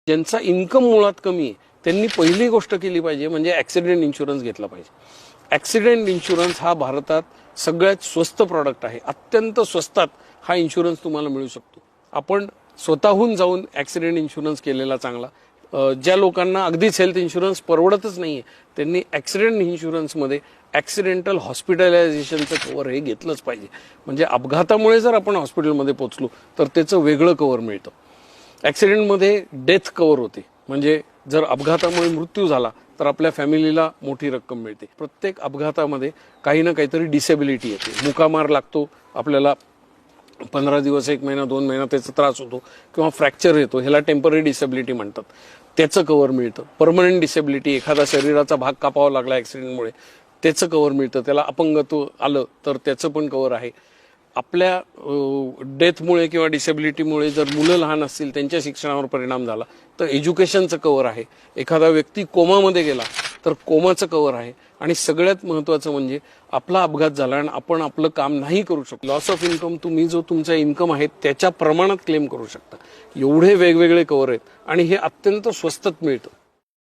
ज्यांचा इन्कम मुळात कमी आहे त्यांनी पहिली गोष्ट केली पाहिजे म्हणजे ॲक्सिडेंट इन्शुरन्स घेतला पाहिजे. ॲक्सिडेंट इन्शुरन्स हा भारतात सगळ्यात स्वस्त प्रॉडक्ट आहे. अत्यंत स्वस्तात हा इन्शुरन्स तुम्हाला मिळू शकतो. आपण स्वतःहून जाऊन ॲक्सिडेंट इन्शुरन्स केलेला चांगला. ज्या लोकांना अगदीच हेल्थ इन्शुरन्स परवडतच नाहीये त्यांनी ॲक्सिडेंट इन्शुरन्समध्ये ॲक्सिडेंटल हॉस्पिटलायझेशनचं कव्हर हे घेतलंच पाहिजे. म्हणजे अपघातामुळे जर आपण हॉस्पिटलमध्ये पोहोचलो तर त्याचं वेगळं कव्हर मिळतं. ॲक्सिडेंटमध्ये डेथ कव्हर होते म्हणजे जर अपघातामुळे मृत्यू झाला तर आपल्या फॅमिलीला मोठी रक्कम मिळते. प्रत्येक अपघातामध्ये काही ना काहीतरी डिसेबिलिटी येते. मुकामार लागतो, आपल्याला 15 दिवस, 1 महिना, 2 महिना त्याचा त्रास होतो किंवा फ्रॅक्चर येतो, ह्याला टेम्पररी डिसेबिलिटी म्हणतात, त्याचं कव्हर मिळतं. परमनंट डिसेबिलिटी, एखादा शरीराचा भाग कापावा लागला ॲक्सिडेंटमुळे, त्याचं कव्हर मिळतं. त्याला अपंगत्व आलं तर त्याचं पण कव्हर आहे. आपल्या डेथमुळे किंवा डिसेबिलिटीमुळे जर मुलं लहान असतील त्यांच्या शिक्षणावर परिणाम झाला तर एज्युकेशनचं कव्हर आहे. एखादा व्यक्ती कोमामध्ये गेला तर कोमाचं कव्हर आहे. आणि सगळ्यात महत्त्वाचं म्हणजे आपला अपघात झाला आणि आपण आपलं काम नाही करू शकतो, लॉस ऑफ इन्कम तुम्ही जो तुमचा इन्कम आहे त्याच्या प्रमाणात क्लेम करू शकता. एवढे वेगवेगळे कव्हर आहेत आणि हे अत्यंत स्वस्तात मिळतं.